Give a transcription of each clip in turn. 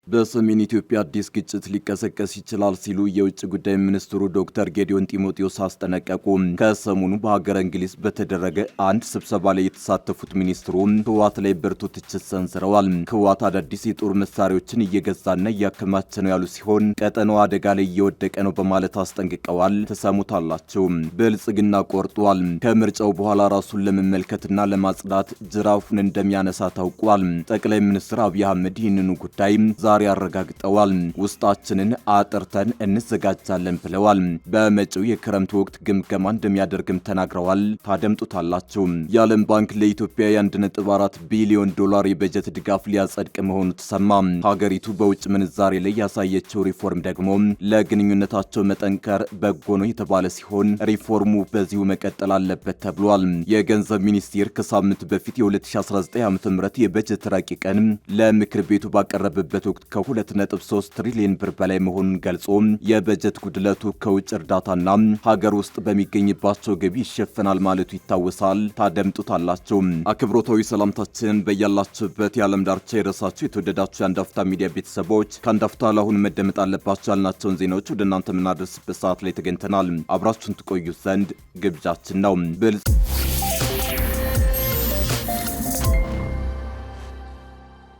በሰሜን ኢትዮጵያ አዲስ ግጭት ሊቀሰቀስ ይችላል ሲሉ የውጭ ጉዳይ ሚኒስትሩ ዶክተር ጌዲዮን ጢሞቴዎስ አስጠነቀቁ። ከሰሞኑ በሀገረ እንግሊዝ በተደረገ አንድ ስብሰባ ላይ የተሳተፉት ሚኒስትሩ ህወሓት ላይ ብርቱ ትችት ሰንዝረዋል። ህወሓት አዳዲስ የጦር መሳሪያዎችን እየገዛና እያከማቸ ነው ያሉ ሲሆን ቀጠናው አደጋ ላይ እየወደቀ ነው በማለት አስጠንቅቀዋል። ተሰሙታላቸው። ብልጽግና ቆርጧል። ከምርጫው በኋላ ራሱን ለመመልከትና ለማጽዳት ጅራፉን እንደሚያነሳ ታውቋል። ጠቅላይ ሚኒስትር አብይ አህመድ ይህንኑ ጉዳይ ዛሬ አረጋግጠዋል። ውስጣችንን አጥርተን እንዘጋጃለን ብለዋል። በመጪው የክረምት ወቅት ግምገማ እንደሚያደርግም ተናግረዋል። ታደምጡታላችሁ። የዓለም ባንክ ለኢትዮጵያ የ1.4 ቢሊዮን ዶላር የበጀት ድጋፍ ሊያጸድቅ መሆኑ ተሰማ። ሀገሪቱ በውጭ ምንዛሬ ላይ ያሳየችው ሪፎርም ደግሞ ለግንኙነታቸው መጠንከር በጎ ነው የተባለ ሲሆን ሪፎርሙ በዚሁ መቀጠል አለበት ተብሏል። የገንዘብ ሚኒስቴር ከሳምንት በፊት የ2019 ዓ.ም የበጀት ረቂቅን ለምክር ቤቱ ባቀረበበት ወቅት ከ2.3 ትሪሊዮን ብር በላይ መሆኑን ገልጾ የበጀት ጉድለቱ ከውጭ እርዳታና ሀገር ውስጥ በሚገኝባቸው ገቢ ይሸፈናል ማለቱ ይታወሳል። ታደምጡታላችሁ። አክብሮታዊ ሰላምታችን በያላችሁበት የዓለም ዳርቻ የረሳችሁ የተወደዳችሁ የአንድ አፍታ ሚዲያ ቤተሰቦች ከአንድ አፍታ ለአሁን መደመጥ አለባቸው ያልናቸውን ዜናዎች ወደ እናንተ የምናደርስበት ሰዓት ላይ ተገኝተናል። አብራችሁን ትቆዩ ዘንድ ግብዣችን ነው።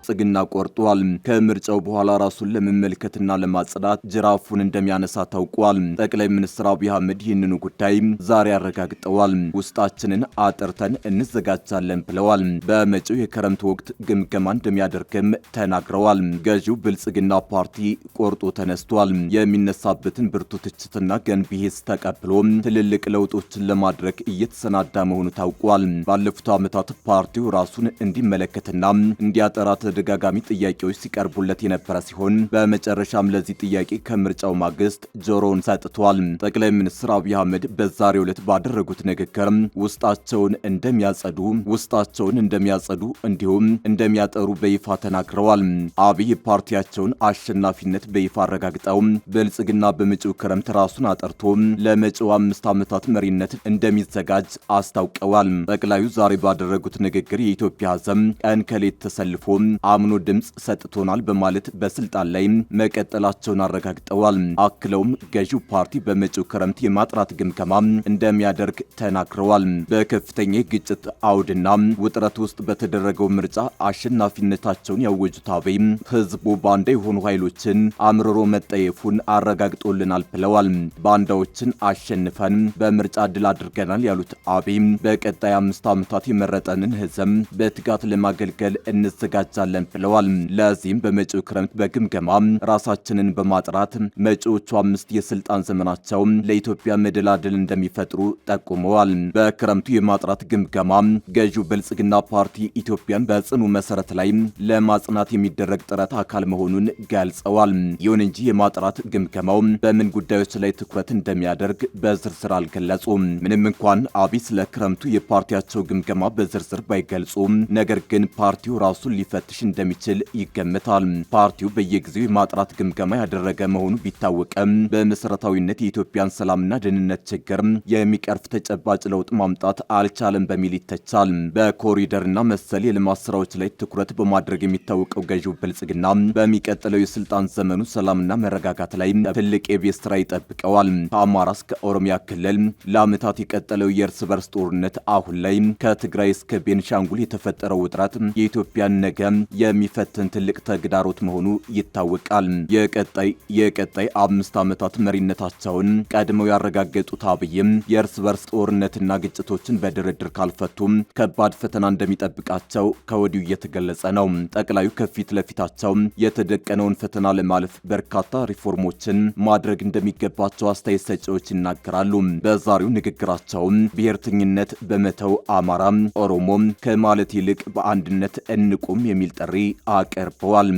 ብልጽግና ቆርጧል። ከምርጫው በኋላ ራሱን ለመመልከትና ለማጽዳት ጅራፉን እንደሚያነሳ ታውቋል። ጠቅላይ ሚኒስትር አብይ አህመድ ይህንኑ ጉዳይ ዛሬ አረጋግጠዋል። ውስጣችንን አጥርተን እንዘጋጃለን ብለዋል። በመጪው የክረምት ወቅት ግምገማ እንደሚያደርግም ተናግረዋል። ገዢው ብልጽግና ፓርቲ ቆርጦ ተነስቷል። የሚነሳበትን ብርቱ ትችትና ገንቢ ሂስ ተቀብሎ ትልልቅ ለውጦችን ለማድረግ እየተሰናዳ መሆኑ ታውቋል። ባለፉት ዓመታት ፓርቲው ራሱን እንዲመለከትና እንዲያጠራ ተደጋጋሚ ጥያቄዎች ሲቀርቡለት የነበረ ሲሆን በመጨረሻም ለዚህ ጥያቄ ከምርጫው ማግስት ጆሮውን ሰጥቷል። ጠቅላይ ሚኒስትር አብይ አህመድ በዛሬው ዕለት ባደረጉት ንግግር ውስጣቸውን እንደሚያጸዱ እንዲሁም እንደሚያጠሩ በይፋ ተናግረዋል። አብይ ፓርቲያቸውን አሸናፊነት በይፋ አረጋግጠው ብልጽግና በመጪው ክረምት ራሱን አጠርቶ ለመጪው 5 ዓመታት መሪነት እንደሚዘጋጅ አስታውቀዋል። ጠቅላዩ ዛሬ ባደረጉት ንግግር የኢትዮጵያ ሕዝብ ቀን ከሌት ተሰልፎ አምኖ ድምጽ ሰጥቶናል በማለት በስልጣን ላይ መቀጠላቸውን አረጋግጠዋል። አክለውም ገዢው ፓርቲ በመጪው ክረምት የማጥራት ግምገማ እንደሚያደርግ ተናግረዋል። በከፍተኛ ግጭት አውድና ውጥረት ውስጥ በተደረገው ምርጫ አሸናፊነታቸውን ያወጁት አብይ ህዝቡ ባንዳ የሆኑ ኃይሎችን አምርሮ መጠየፉን አረጋግጦልናል ብለዋል። ባንዳዎችን አሸንፈን በምርጫ ድል አድርገናል ያሉት አብይ በቀጣይ 5 ዓመታት የመረጠንን ህዝብ በትጋት ለማገልገል እንዘጋጃለን ብለዋል። ለዚህም በመጪው ክረምት በግምገማ ራሳችንን በማጥራት መጪዎቹ 5 የስልጣን ዘመናቸው ለኢትዮጵያ መደላደል እንደሚፈጥሩ ጠቁመዋል። በክረምቱ የማጥራት ግምገማ ገዢው ብልጽግና ፓርቲ ኢትዮጵያን በጽኑ መሰረት ላይ ለማጽናት የሚደረግ ጥረት አካል መሆኑን ገልጸዋል። ይሁን እንጂ የማጥራት ግምገማው በምን ጉዳዮች ላይ ትኩረት እንደሚያደርግ በዝርዝር አልገለጹም። ምንም እንኳን አብይ ስለ ክረምቱ የፓርቲያቸው ግምገማ በዝርዝር ባይገልጹም ነገር ግን ፓርቲው ራሱን ሊፈትሽ እንደሚችል ይገመታል። ፓርቲው በየጊዜው የማጥራት ግምገማ ያደረገ መሆኑ ቢታወቅም በመሰረታዊነት የኢትዮጵያን ሰላምና ደህንነት ችግር የሚቀርፍ ተጨባጭ ለውጥ ማምጣት አልቻለም በሚል ይተቻል። በኮሪደርና መሰል የልማት ስራዎች ላይ ትኩረት በማድረግ የሚታወቀው ገዢው ብልጽግና በሚቀጥለው የስልጣን ዘመኑ ሰላምና መረጋጋት ላይ ትልቅ የቤት ስራ ይጠብቀዋል። ከአማራ እስከ ኦሮሚያ ክልል ለዓመታት የቀጠለው የእርስ በርስ ጦርነት አሁን ላይ ከትግራይ እስከ ቤንሻንጉል የተፈጠረው ውጥረት የኢትዮጵያን ነገ የሚፈትን ትልቅ ተግዳሮት መሆኑ ይታወቃል። የቀጣይ 5 ዓመታት መሪነታቸውን ቀድመው ያረጋገጡት አብይም የእርስ በርስ ጦርነትና ግጭቶችን በድርድር ካልፈቱም ከባድ ፈተና እንደሚጠብቃቸው ከወዲሁ እየተገለጸ ነው። ጠቅላዩ ከፊት ለፊታቸው የተደቀነውን ፈተና ለማለፍ በርካታ ሪፎርሞችን ማድረግ እንደሚገባቸው አስተያየት ሰጪዎች ይናገራሉ። በዛሬው ንግግራቸው ብሔርተኝነት በመተው አማራ፣ ኦሮሞ ከማለት ይልቅ በአንድነት እንቁም የሚል ጥሪ አቀርበዋል።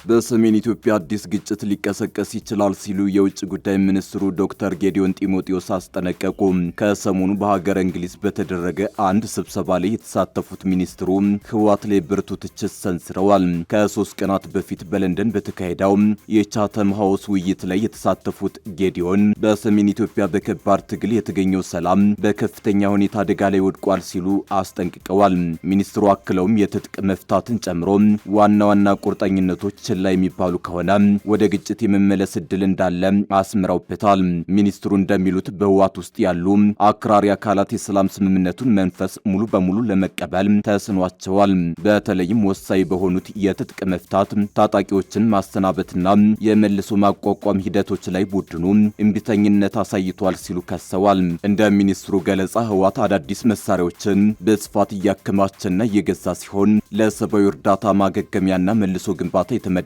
በሰሜን ኢትዮጵያ አዲስ ግጭት ሊቀሰቀስ ይችላል ሲሉ የውጭ ጉዳይ ሚኒስትሩ ዶክተር ጌዲዮን ጢሞቴዎስ አስጠነቀቁ። ከሰሞኑ በሀገረ እንግሊዝ በተደረገ አንድ ስብሰባ ላይ የተሳተፉት ሚኒስትሩ ህወሓት ላይ ብርቱ ትችት ሰንዝረዋል። ከ3 ቀናት በፊት በለንደን በተካሄደው የቻተም ሃውስ ውይይት ላይ የተሳተፉት ጌዲዮን በሰሜን ኢትዮጵያ በከባድ ትግል የተገኘው ሰላም በከፍተኛ ሁኔታ አደጋ ላይ ወድቋል ሲሉ አስጠንቅቀዋል። ሚኒስትሩ አክለውም የትጥቅ መፍታትን ጨምሮ ዋና ዋና ቁርጠኝነቶች ችላ የሚባሉ ከሆነ ወደ ግጭት የመመለስ እድል እንዳለ አስምረውበታል። ሚኒስትሩ እንደሚሉት በህወሓት ውስጥ ያሉ አክራሪ አካላት የሰላም ስምምነቱን መንፈስ ሙሉ በሙሉ ለመቀበል ተስኗቸዋል። በተለይም ወሳኝ በሆኑት የትጥቅ መፍታት፣ ታጣቂዎችን ማሰናበትና የመልሶ ማቋቋም ሂደቶች ላይ ቡድኑ እምቢተኝነት አሳይቷል ሲሉ ከሰዋል። እንደ ሚኒስትሩ ገለጻ ህወሓት አዳዲስ መሳሪያዎችን በስፋት እያከማቸና እየገዛ ሲሆን ለሰብአዊ እርዳታ ማገገሚያና መልሶ ግንባታ የተመደቡ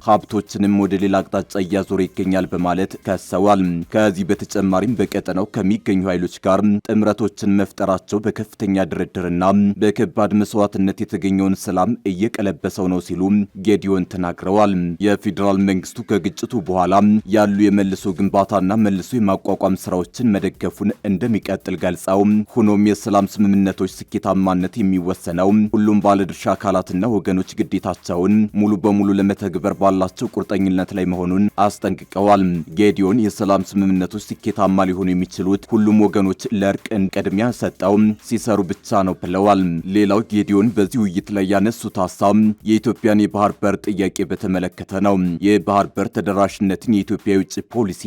ሀብቶችንም ወደ ሌላ አቅጣጫ እያዞረ ይገኛል በማለት ከሰዋል። ከዚህ በተጨማሪም በቀጠናው ከሚገኙ ኃይሎች ጋር ጥምረቶችን መፍጠራቸው በከፍተኛ ድርድርና በከባድ መስዋዕትነት የተገኘውን ሰላም እየቀለበሰው ነው ሲሉ ጌዲዮን ተናግረዋል። የፌዴራል መንግስቱ ከግጭቱ በኋላ ያሉ የመልሶ ግንባታና መልሶ የማቋቋም ስራዎችን መደገፉን እንደሚቀጥል ገልጸው ሆኖም የሰላም ስምምነቶች ስኬታማነት የሚወሰነው ሁሉም ባለድርሻ አካላትና ወገኖች ግዴታቸውን ሙሉ በሙሉ ለመተግበር ባላቸው ቁርጠኝነት ላይ መሆኑን አስጠንቅቀዋል። ጌዲዮን የሰላም ስምምነቶች ስኬታማ ሊሆኑ የሚችሉት ሁሉም ወገኖች ለእርቅን ቅድሚያ ሰጠው ሲሰሩ ብቻ ነው ብለዋል። ሌላው ጌዲዮን በዚህ ውይይት ላይ ያነሱት ሀሳብ የኢትዮጵያን የባህር በር ጥያቄ በተመለከተ ነው። የባህር በር ተደራሽነትን የኢትዮጵያ የውጭ ፖሊሲ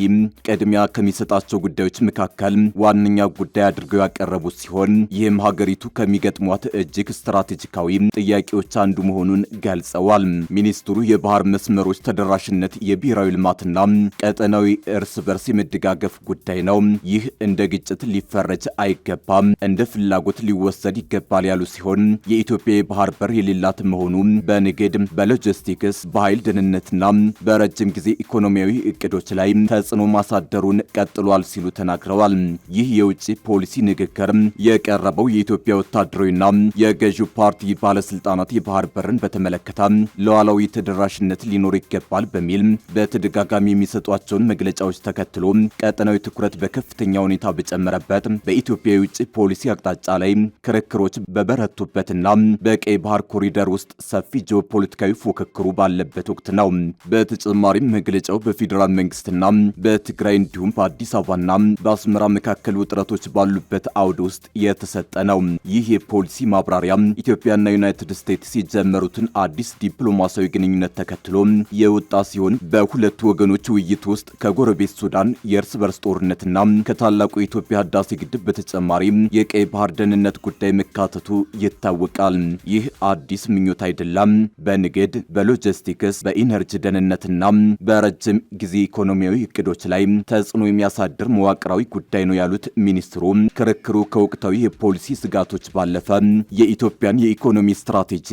ቅድሚያ ከሚሰጣቸው ጉዳዮች መካከል ዋነኛ ጉዳይ አድርገው ያቀረቡት ሲሆን ይህም ሀገሪቱ ከሚገጥሟት እጅግ ስትራቴጂካዊ ጥያቄዎች አንዱ መሆኑን ገልጸዋል። ሚኒስትሩ የባህር መስመሮች ተደራሽነት የብሔራዊ ልማትና ቀጠናዊ እርስ በርስ የመደጋገፍ ጉዳይ ነው። ይህ እንደ ግጭት ሊፈረጅ አይገባም፣ እንደ ፍላጎት ሊወሰድ ይገባል ያሉ ሲሆን የኢትዮጵያ የባህር በር የሌላት መሆኑ በንግድ፣ በሎጂስቲክስ፣ በኃይል ደህንነትና በረጅም ጊዜ ኢኮኖሚያዊ እቅዶች ላይ ተጽዕኖ ማሳደሩን ቀጥሏል ሲሉ ተናግረዋል። ይህ የውጭ ፖሊሲ ንግግር የቀረበው የኢትዮጵያ ወታደራዊና የገዢው ፓርቲ ባለስልጣናት የባህር በርን በተመለከተ ሉዓላዊ ተደራሽነት ሊኖር ይገባል በሚል በተደጋጋሚ የሚሰጧቸውን መግለጫዎች ተከትሎ ቀጠናዊ ትኩረት በከፍተኛ ሁኔታ በጨመረበት በኢትዮጵያ የውጭ ፖሊሲ አቅጣጫ ላይ ክርክሮች በበረቱበትና በቀይ ባህር ኮሪደር ውስጥ ሰፊ ጂኦፖለቲካዊ ፉክክሩ ባለበት ወቅት ነው። በተጨማሪም መግለጫው በፌዴራል መንግስትና በትግራይ እንዲሁም በአዲስ አበባና በአስመራ መካከል ውጥረቶች ባሉበት አውድ ውስጥ የተሰጠ ነው። ይህ የፖሊሲ ማብራሪያ ኢትዮጵያና ዩናይትድ ስቴትስ የጀመሩትን አዲስ ዲፕሎማሲያዊ ግንኙነት ተከትሎ የወጣ ሲሆን በሁለቱ ወገኖች ውይይት ውስጥ ከጎረቤት ሱዳን የእርስ በርስ ጦርነትና ከታላቁ የኢትዮጵያ ህዳሴ ግድብ በተጨማሪ የቀይ ባህር ደህንነት ጉዳይ መካተቱ ይታወቃል። ይህ አዲስ ምኞት አይደለም። በንግድ፣ በሎጂስቲክስ፣ በኢነርጂ ደህንነትና በረጅም ጊዜ ኢኮኖሚያዊ እቅዶች ላይ ተጽዕኖ የሚያሳድር መዋቅራዊ ጉዳይ ነው ያሉት ሚኒስትሩ ክርክሩ ከወቅታዊ የፖሊሲ ስጋቶች ባለፈ የኢትዮጵያን የኢኮኖሚ ስትራቴጂ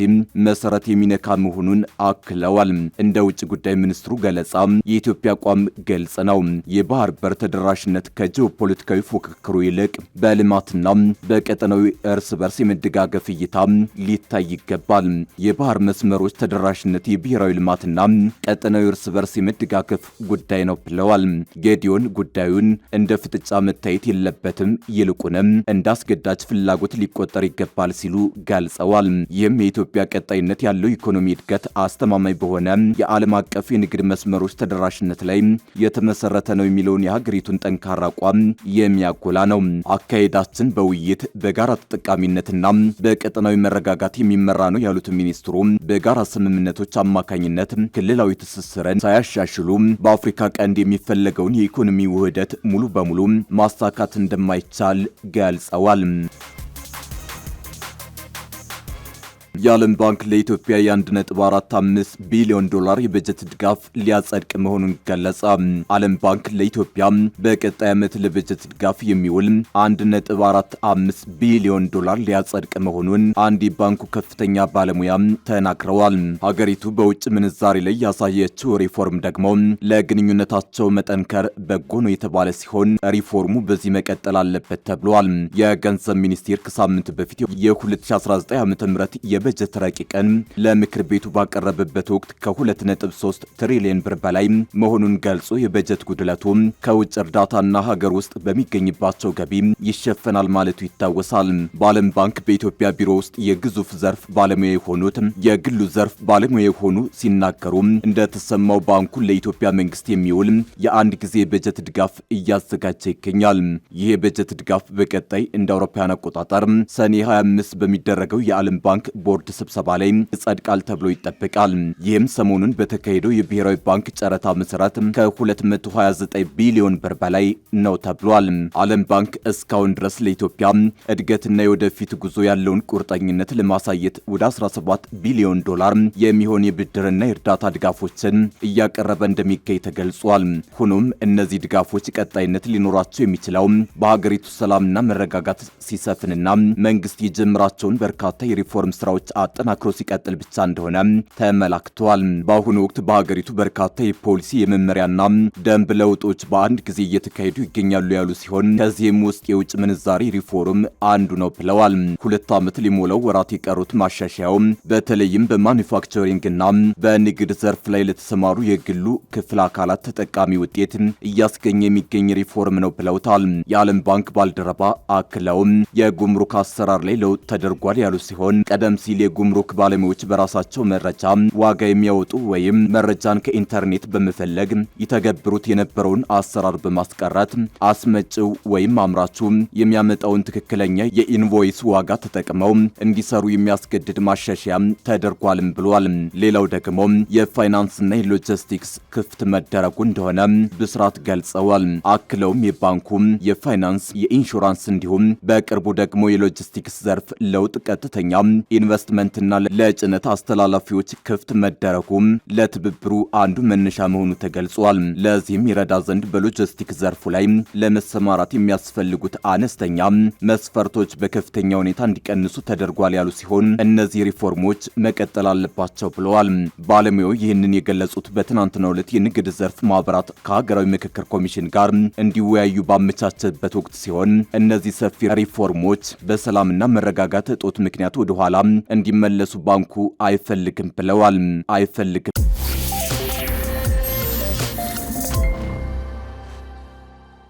መሰረት የሚነካ መሆኑን አክለዋል። እንደ ውጭ ጉዳይ ሚኒስትሩ ገለጻ የኢትዮጵያ አቋም ግልጽ ነው። የባህር በር ተደራሽነት ከጂኦፖለቲካዊ ፉክክሩ ይልቅ በልማትና በቀጠናዊ እርስ በርስ የመደጋገፍ እይታ ሊታይ ይገባል። የባህር መስመሮች ተደራሽነት የብሔራዊ ልማትና ቀጠናዊ እርስ በርስ የመደጋገፍ ጉዳይ ነው ብለዋል። ጌዲዮን ጉዳዩን እንደ ፍጥጫ መታየት የለበትም፣ ይልቁንም እንደ አስገዳጅ ፍላጎት ሊቆጠር ይገባል ሲሉ ገልጸዋል። ይህም የኢትዮጵያ ቀጣይነት ያለው ኢኮኖሚ እድገት አስተማማኝ በሆነ የዓለም አቀፍ የንግድ መስመሮች ተደራሽነት ላይ የተመሰረተ ነው የሚለውን የሀገሪቱን ጠንካራ አቋም የሚያጎላ ነው። አካሄዳችን በውይይት በጋራ ተጠቃሚነትና በቀጠናዊ መረጋጋት የሚመራ ነው ያሉት ሚኒስትሩ በጋራ ስምምነቶች አማካኝነት ክልላዊ ትስስርን ሳያሻሽሉ በአፍሪካ ቀንድ የሚፈለገውን የኢኮኖሚ ውህደት ሙሉ በሙሉ ማሳካት እንደማይቻል ገልጸዋል። የዓለም ባንክ ለኢትዮጵያ የ1.45 ቢሊዮን ዶላር የበጀት ድጋፍ ሊያጸድቅ መሆኑን ገለጸ። ዓለም ባንክ ለኢትዮጵያ በቀጣይ ዓመት ለበጀት ድጋፍ የሚውል 1.45 ቢሊዮን ዶላር ሊያጸድቅ መሆኑን አንድ የባንኩ ከፍተኛ ባለሙያ ተናግረዋል። ሀገሪቱ በውጭ ምንዛሬ ላይ ያሳየችው ሪፎርም ደግሞ ለግንኙነታቸው መጠንከር በጎ ነው የተባለ ሲሆን ሪፎርሙ በዚህ መቀጠል አለበት ተብሏል። የገንዘብ ሚኒስቴር ከሳምንት በፊት የ2019 ዓ.ም የበጀት ረቂቅን ለምክር ቤቱ ባቀረበበት ወቅት ከ2.3 ትሪሊዮን ብር በላይ መሆኑን ገልጾ የበጀት ጉድለቱ ከውጭ እርዳታና ሀገር ውስጥ በሚገኝባቸው ገቢ ይሸፈናል ማለቱ ይታወሳል። በዓለም ባንክ በኢትዮጵያ ቢሮ ውስጥ የግዙፍ ዘርፍ ባለሙያ የሆኑት የግሉ ዘርፍ ባለሙያ የሆኑ ሲናገሩ እንደተሰማው ባንኩ ለኢትዮጵያ መንግስት የሚውል የአንድ ጊዜ በጀት ድጋፍ እያዘጋጀ ይገኛል። ይህ የበጀት ድጋፍ በቀጣይ እንደ አውሮፓውያን አቆጣጠር ሰኔ 25 በሚደረገው የዓለም ባንክ ቦርድ ስብሰባ ላይ ይጸድቃል ተብሎ ይጠበቃል። ይህም ሰሞኑን በተካሄደው የብሔራዊ ባንክ ጨረታ መሰረት ከ229 ቢሊዮን ብር በላይ ነው ተብሏል። ዓለም ባንክ እስካሁን ድረስ ለኢትዮጵያ እድገትና የወደፊት ጉዞ ያለውን ቁርጠኝነት ለማሳየት ወደ 17 ቢሊዮን ዶላር የሚሆን የብድርና የእርዳታ ድጋፎችን እያቀረበ እንደሚገኝ ተገልጿል። ሆኖም እነዚህ ድጋፎች ቀጣይነት ሊኖራቸው የሚችለው በሀገሪቱ ሰላምና መረጋጋት ሲሰፍንና መንግስት የጀመራቸውን በርካታ የሪፎርም ስራዎች አጠናክሮ ሲቀጥል ብቻ እንደሆነ ተመላክቷል። በአሁኑ ወቅት በሀገሪቱ በርካታ የፖሊሲ የመመሪያና ደንብ ለውጦች በአንድ ጊዜ እየተካሄዱ ይገኛሉ ያሉ ሲሆን ከዚህም ውስጥ የውጭ ምንዛሪ ሪፎርም አንዱ ነው ብለዋል። 2 ዓመት ሊሞላው ወራት የቀሩት ማሻሻያው በተለይም በማኑፋክቸሪንግና በንግድ ዘርፍ ላይ ለተሰማሩ የግሉ ክፍል አካላት ተጠቃሚ ውጤት እያስገኘ የሚገኝ ሪፎርም ነው ብለውታል። የዓለም ባንክ ባልደረባ አክለው የጉምሩክ አሰራር ላይ ለውጥ ተደርጓል ያሉ ሲሆን ቀደም ሲል የጉምሩክ ባለሙያዎች በራሳቸው መረጃ ዋጋ የሚያወጡ ወይም መረጃን ከኢንተርኔት በመፈለግ ይተገብሩት የነበረውን አሰራር በማስቀረት አስመጪው ወይም አምራቹ የሚያመጣውን ትክክለኛ የኢንቮይስ ዋጋ ተጠቅመው እንዲሰሩ የሚያስገድድ ማሻሻያ ተደርጓልም ብሏል። ሌላው ደግሞ የፋይናንስና የሎጂስቲክስ ክፍት መደረጉ እንደሆነ ብስራት ገልጸዋል። አክለውም የባንኩ የፋይናንስ፣ የኢንሹራንስ እንዲሁም በቅርቡ ደግሞ የሎጂስቲክስ ዘርፍ ለውጥ ቀጥተኛ ኢንቨስትመንትና ለጭነት አስተላላፊዎች ክፍት መደረጉ ለትብብሩ አንዱ መነሻ መሆኑ ተገልጿል። ለዚህም ይረዳ ዘንድ በሎጂስቲክስ ዘርፉ ላይ ለመሰማራት የሚያስፈልጉት አነስተኛ መስፈርቶች በከፍተኛ ሁኔታ እንዲቀንሱ ተደርጓል ያሉ ሲሆን እነዚህ ሪፎርሞች መቀጠል አለባቸው ብለዋል። ባለሙያው ይህንን የገለጹት በትናንትናው ዕለት የንግድ ዘርፍ ማህበራት ከሀገራዊ ምክክር ኮሚሽን ጋር እንዲወያዩ ባመቻቸበት ወቅት ሲሆን እነዚህ ሰፊ ሪፎርሞች በሰላምና መረጋጋት እጦት ምክንያት ወደ ኋላ እንዲመለሱ ባንኩ አይፈልግም ብለዋል።